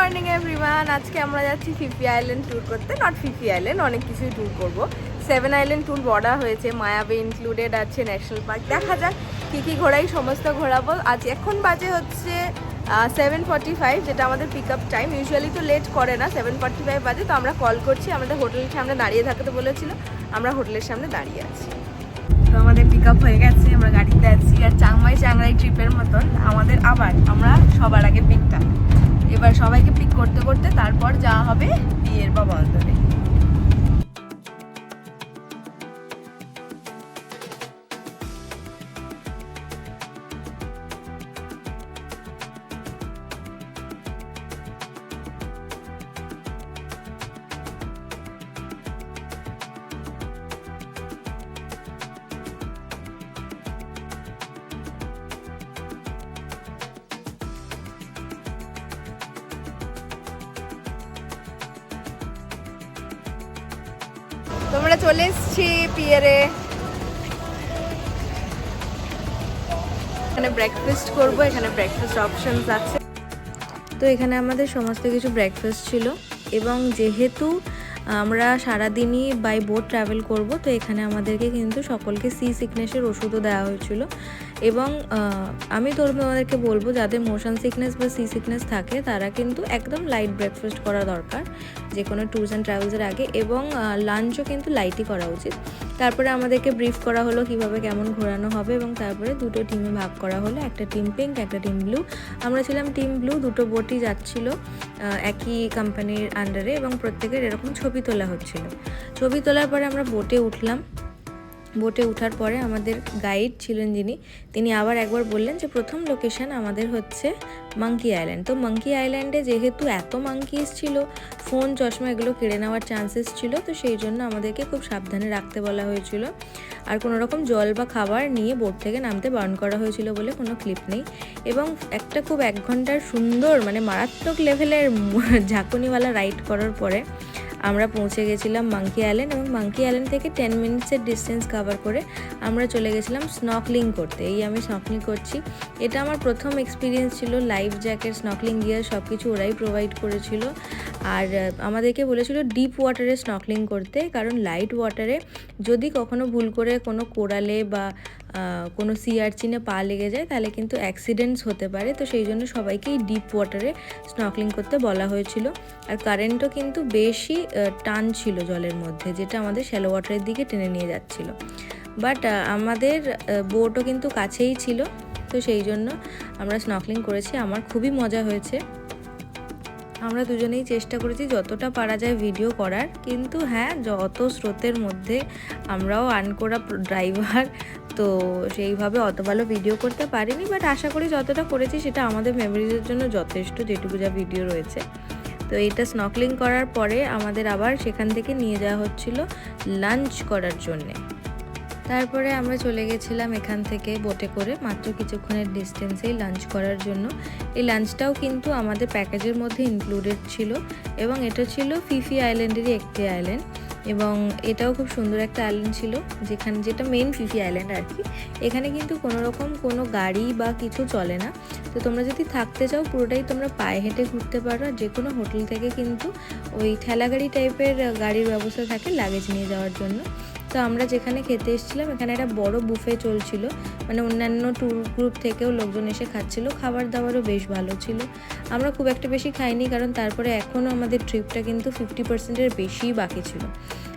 Morning everyone. আজকে আমরা যাচ্ছি ফিফি আইল্যান্ড ট্যুর করতে। নট ফিফি আইল্যান্ড, অনেক কিছুই ট্যুর করব। 7 আইল্যান্ড ট্যুর বড়া হয়েছে, মায়াবে ইনক্লুডেড আছে, ন্যাশনাল পার্ক। দেখা যাক কী কী ঘোরাই, সমস্ত ঘোরাবো। আজ এখন বাজে হচ্ছে 7:45, যেটা আমাদের পিক আপ টাইম। ইউজুয়ালি তো লেট করে না, 7:45 বাজে। তো আমরা কল করছি, আমাদের হোটেলের সামনে দাঁড়িয়ে থাকতে বলেছিল, আমরা হোটেলের সামনে দাঁড়িয়ে আছি। তো আমাদের পিক আপ হয়ে গেছে, আমরা গাড়িতে আছি। আর চাংমাই ট্রিপের মতন আমাদের আবার আমরা সবার আগে পিকটা, এবার সবাইকে পিক করতে করতে তারপর যাওয়া হবে বিয়ের বা বন্দরে। তোমরা চলে এসছি পিয়ারে। এখানে ব্রেকফাস্ট করবো, এখানে ব্রেকফাস্ট অপশনস আছে। তো এখানে আমাদের সমস্ত কিছু ব্রেকফাস্ট ছিল, এবং যেহেতু আমরা সারাদিনই বাই বোট ট্রাভেল করব, তো এখানে আমাদেরকে কিন্তু সকলকে সি সিকনেসের ওষুধও দেওয়া হয়েছিল। এবং আমি তোমাদেরকে বলবো, যাদের মোশন সিকনেস বা সি সিকনেস থাকে তারা কিন্তু একদম লাইট ব্রেকফাস্ট করা দরকার যে কোনো ট্যুরস অ্যান্ড ট্রাভেলসের আগে, এবং লাঞ্চও কিন্তু লাইটই করা উচিত। তারপরে আমাদেরকে ব্রিফ করা হলো কিভাবে কেমন ঘোরানো হবে, এবং তারপরে দুটো টিমে ভাগ করা হলো, একটা টিম পিঙ্ক, একটা টিম ব্লু। আমরা ছিলাম টিম ব্লু। দুটো বোটই যাচ্ছিল একই কোম্পানির আন্ডারে, এবং প্রত্যেকের এরকম ছবি তোলা হচ্ছিল। ছবি তোলার পরে আমরা বোটে উঠলাম। বোটে ওঠার পরে আমাদের গাইড ছিলেন যিনি, তিনি আবার একবার বললেন যে প্রথম লোকেশন আমাদের হচ্ছে মাঙ্কি আইল্যান্ড। তো মাঙ্কি আইল্যান্ডে যেহেতু এত মাঙ্কিস ছিল, ফোন চশমা এগুলো কেড়ে নেওয়ার চান্সেস ছিল, তো সেই জন্য আমাদেরকে খুব সাবধানে রাখতে বলা হয়েছিল। আর কোনো রকম জল বা খাবার নিয়ে বোট থেকে নামতে বারণ করা হয়েছিল বলে কোনো ক্লিপ নেই। এবং একটা খুব 1 ঘন্টার সুন্দর মানে মারাত্মক লেভেলের ঝাঁকুনিওয়ালা রাইড করার পরে আমরা পৌঁছে গেছিলাম মাঙ্কি আইল্যান্ড। এবং মাঙ্কি আইল্যান্ড থেকে 10 মিনিটসের ডিস্টেন্স কভার করে আমরা চলে গেছিলাম স্নর্কেলিং করতে। এই আমি স্নর্কেলিং করছি, এটা আমার প্রথম এক্সপিরিয়েন্স ছিল। লাইফ জ্যাকেট, স্নর্কেলিং গিয়ার সব কিছু ওরাই প্রোভাইড করেছিল। আর আমাদেরকে বলেছিল ডিপ ওয়াটারে স্নর্কেলিং করতে, কারণ লাইট ওয়াটারে যদি কখনো ভুল করে কোনো কোরালে বা কোনো সি আর্চিনে পা লেগে যায় তাহলে কিন্তু অ্যাক্সিডেন্টস হতে পারে। তো সেই জন্য সবাইকেই ডিপ ওয়াটারে স্নর্কেলিং করতে বলা হয়েছিল। আর কারেন্টও কিন্তু বেশি টান ছিল জলের মধ্যে, যেটা আমাদের শ্যালো ওয়াটারের দিকে টেনে নিয়ে যাচ্ছিল। বাট আমাদের বোটও কিন্তু কাছেই ছিল, তো সেই জন্য আমরা স্নর্কেলিং করেছি। আমার খুবই মজা হয়েছে। আমরা দুজনেই চেষ্টা করেছি যতটা পারা যায় ভিডিও করার, কিন্তু হ্যাঁ, যত স্রোতের মধ্যে আমরাও আনকোড়া ড্রাইভার, তো সেইভাবে অত ভালো ভিডিও করতে পারিনি। বাট আশা করি যতটা করেছি সেটা আমাদের মেমোরিজের জন্য যথেষ্ট, যেটুকু যা ভিডিও রয়েছে। তো এইটা স্নর্কেলিং করার পরে আমাদের আবার সেখান থেকে নিয়ে যাওয়া হচ্ছিল লাঞ্চ করার জন্যে। তারপরে আমরা চলে গেছিলাম এখান থেকে বোটে করে মাত্র কিছুক্ষণের ডিস্টেন্সেই লাঞ্চ করার জন্য। এই লাঞ্চটাও কিন্তু আমাদের প্যাকেজের মধ্যে ইনক্লুডেড ছিল, এবং এটা ছিল ফিফি আইল্যান্ডেরই একটি আইল্যান্ড। এবং এটাও খুব সুন্দর একটা আইল্যান্ড ছিল, যেটা মেন ফিফি আইল্যান্ড আর কি। এখানে কিন্তু কোনো গাড়ি বা কিছু চলে না। তো তোমরা যদি থাকতে চাও পুরোটাই তোমরা পায়ে হেঁটে ঘুরতে পারো। আর যে কোনো হোটেল থেকে কিন্তু ওই ঠেলাগাড়ি টাইপের গাড়ির ব্যবস্থা থাকে লাগেজ নিয়ে যাওয়ার জন্য। তো আমরা যেখানে খেতে এসেছিলাম এখানে একটা বড় বুফে চলছিল, মানে অন্যান্য ট্যুর গ্রুপ থেকেও লোকজন এসে খাচ্ছিল। খাবার দাবারও বেশ ভালো ছিল। আমরা খুব একটা বেশি খাইনি, কারণ তারপরে এখনও আমাদের ট্রিপটা কিন্তু 50%-এর বেশিই বাকি ছিল।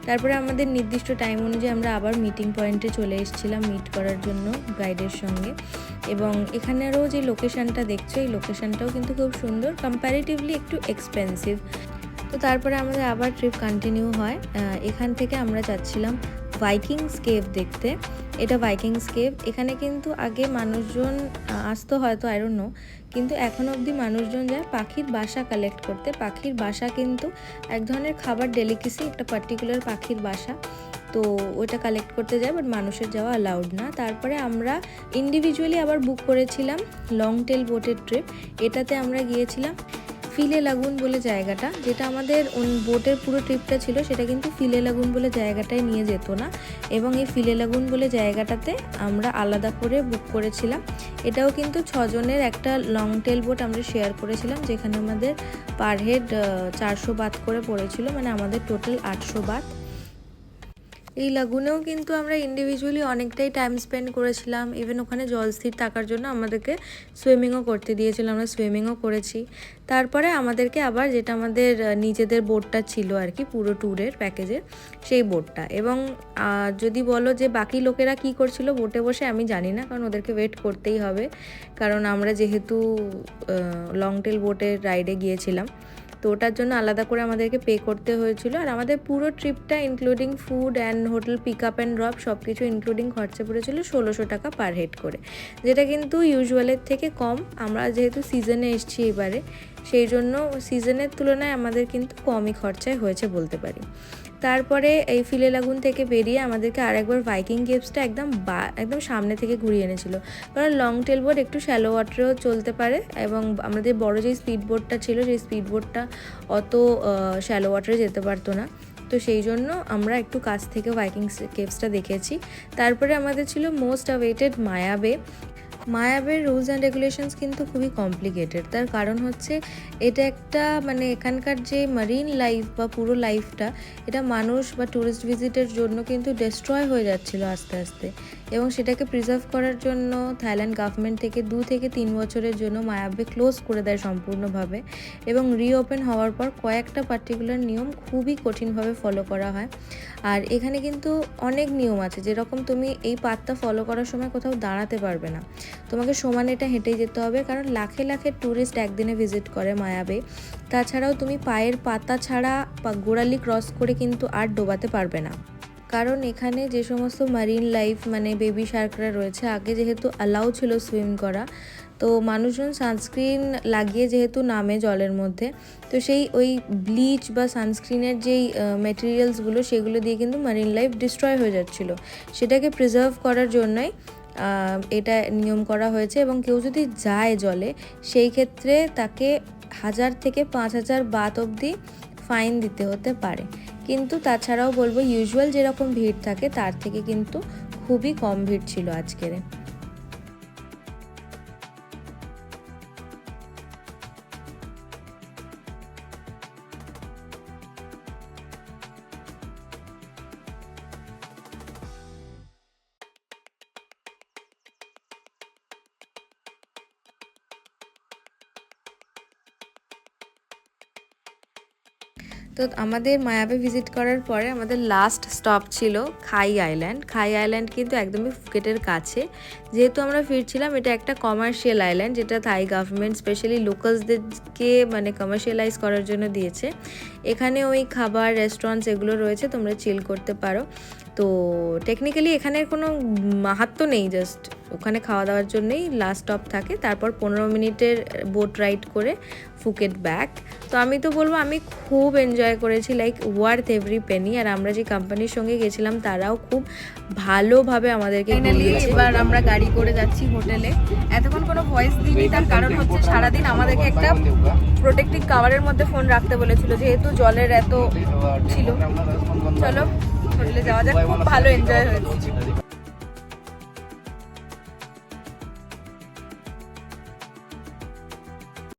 তারপরে আমাদের নির্দিষ্ট টাইম অনুযায়ী আমরা আবার মিটিং পয়েন্টে চলে এসেছিলাম মিট করার জন্য গাইডের সঙ্গে। এবং এখানেরও যে লোকেশানটা দেখছো, এই লোকেশানটাও কিন্তু খুব সুন্দর, কম্প্যারেটিভলি একটু এক্সপেন্সিভ। তো তারপরে আমাদের আবার ট্রিপ কন্টিনিউ হয়। এখান থেকে আমরা যাচ্ছিলাম ভাইকিংস কেভ দেখতে। এটা ভাইকিংস কেভ। এখানে কিন্তু আগে মানুষজন আসতো হয়তো, আই ডোন্ট নো, কিন্তু এখন অবধি মানুষজন যায় পাখির বাসা কালেক্ট করতে। পাখির বাসা কিন্তু এক ধরনের খাবার ডেলিকেসি, একটা পার্টিকুলার পাখির বাসা, তো ওটা কালেক্ট করতে যায়, বাট মানুষের যাওয়া অ্যালাউড না। তারপরে আমরা ইন্ডিভিজুয়ালি আবার বুক করেছিলাম লং টেল বোটের ট্রিপ। এটাতে আমরা গিয়েছিলাম ফিলে লাগুন বলে জায়গাটা, যেটা আমাদের বোটের পুরো ট্রিপটা ছিল সেটা কিন্তু ফিলে লাগুন বলে জায়গাটায় নিয়ে যেত না, এবং এই ফিলে লাগুন বলে জায়গাটাতে আমরা আলাদা করে বুক করেছিলাম। এটাও কিন্তু 6 জনের একটা লং টেল বোট আমরা শেয়ার করেছিলাম, যেখানে আমাদের পার হেড 400 বাত করে পড়েছিল, মানে আমাদের টোটাল 800 বাত। এই লাগুনেও কিন্তু আমরা ইন্ডিভিজুয়ালি অনেকটাই টাইম স্পেন্ড করেছিলাম। ইভেন ওখানে জল স্থির থাকার জন্য আমাদেরকে সুইমিংও করতে দিয়েছিল, আমরা সুইমিংও করেছি। তারপরে আমাদেরকে আবার যেটা আমাদের নিজেদের বোটটা ছিল আর কি পুরো ট্যুরের প্যাকেজের, সেই বোটটা। এবং যদি বলো যে বাকি লোকেরা কি করছিল বোটে বসে, আমি জানি না, কারণ ওদেরকে ওয়েট করতেই হবে, কারণ আমরা যেহেতু লং টেল বোটের রাইডে গিয়েছিলাম, তো ওটার জন্য আলাদা করে আমাদেরকে পে করতে হয়েছিল। আর আমাদের পুরো ট্রিপটা including food and hotel pick up and drop সব কিছু ইনক্লুডিং খরচা পড়েছিল 1600 টাকা পার হেড করে, যেটা কিন্তু ইউজুয়ালের থেকে কম। আমরা যেহেতু সিজনে এসেছি এবারে, সেই জন্য সিজনের তুলনায় আমাদের কিন্তু কমই খরচায় হয়েছে বলতে পারি। তারপরে এই ফিলে লাগুন থেকে বেরিয়ে আমাদেরকে আরেকবার ভাইকিং কেভসটা একদম সামনে থেকে ঘুরিয়ে এনেছিল, কারণ লং টেল বোট একটু শ্যালো ওয়াটারেও চলতে পারে, এবং আমাদের বড় যে স্পিড বোটটা ছিল সেই স্পিড বোটটা অত শ্যালো ওয়াটারে যেতে পারতো না। তো সেই জন্য আমরা একটু কাছ থেকে ভাইকিং কেভসটা দেখেছি। তারপরে আমাদের ছিল মোস্ট অ্যাওয়েটেড মায়া বে। মায়া বের রুলস অ্যান্ড রেগুলেশনস কিন্তু খুবই কমপ্লিকেটেড। তার কারণ হচ্ছে এটা একটা মানে এখানকার যে মারিন লাইফ বা পুরো লাইফটা, এটা মানুষ বা ট্যুরিস্ট ভিজিটের জন্য কিন্তু ডিস্ট্রয় হয়ে যাচ্ছিল আস্তে আস্তে, এবং সেটাকে প্রিজার্ভ করার জন্য থাইল্যান্ড গভর্নমেন্ট থেকে 2 থেকে 3 বছরের জন্য মায়া বে ক্লোজ করে দেয় সম্পূর্ণভাবে, এবং রিওপেন হওয়ার পর কয়েকটা পার্টিকুলার নিয়ম খুবই কঠিনভাবে ফলো করা হয়। আর এখানে কিন্তু অনেক নিয়ম আছে, যেরকম তুমি এই পাথটা ফলো করার সময় কোথাও দাঁড়াতে পারবে না, তোমাকে সমান এটা হেঁটেই যেতে হবে, কারণ লাখে লাখে ট্যুরিস্ট একদিনে ভিজিট করে মায়া বে। তাছাড়াও তুমি পায়ের পাতা ছাড়া বা গোড়ালি ক্রস করে কিন্তু আর ডোবাতে পারবে না, কারণ এখানে যে সমস্ত মারিন লাইফ মানে বেবি শার্করা রয়েছে, আগে যেহেতু অ্যালাউ ছিল সুইম করা, তো মানুষজন সানস্ক্রিন লাগিয়ে যেহেতু নামে জলের মধ্যে, তো সেই ওই ব্লিচ বা সানস্ক্রিনের যেই মেটেরিয়ালসগুলো সেগুলো দিয়ে কিন্তু মারিন লাইফ ডিস্ট্রয় হয়ে যাচ্ছিল। সেটাকে প্রিজার্ভ করার জন্যই এটা নিয়ম করা হয়েছে। এবং কেউ যদি যায় জলে, সেই ক্ষেত্রে তাকে 1000 থেকে 5000 বাত অবধি ফাইন দিতে হতে পারে। কিন্তু তাছাড়াও বলবো ইউজুয়াল যেরকম ভিড় থাকে তার থেকে কিন্তু খুবই কম ভিড় ছিল আজকের। তো আমাদের মায়াবে ভিজিট করার পরে আমাদের লাস্ট স্টপ ছিল খাই আইল্যান্ড। খাই আইল্যান্ড কিন্তু একদমই ফুকেটের কাছে। যেহেতু আমরা ফিরছিলাম, এটা একটা কমার্শিয়াল আইল্যান্ড, যেটা থাই গভর্নমেন্ট স্পেশালি লোকালসদেরকে মানে কমার্শিয়ালাইজ করার জন্য দিয়েছে। এখানে ওই খাবার রেস্টুরেন্টস এগুলো রয়েছে, তোমরা চিল করতে পারো। তো টেকনিক্যালি এখানের কোনো মাহাত্ম্য নেই, জাস্ট ওখানে খাওয়া দাওয়ার জন্যই লাস্ট স্টপ থাকে। তারপর 15 মিনিটের বোট রাইড করে ফুকেট ব্যাক। তো আমি তো বলবো আমি খুব এনজয় করেছি, লাইক ওয়ার্থ এভরি পেনি। আর আমরা যে কোম্পানির সঙ্গে গেছিলাম তারাও খুব ভালোভাবে আমাদেরকে নিয়েছে। এবার আমরা গাড়ি করে যাচ্ছি হোটেলে। এতক্ষণ কোনো ভয়েস দিইনি, তার কারণ হচ্ছে সারাদিন আমাদেরকে একটা প্রোটেক্টিভ কাভারের মধ্যে ফোন রাখতে বলেছিল, যেহেতু জলের এত ছিল। চলো হোটেলে যাওয়া যাক, খুব ভালো এনজয় হয়েছে।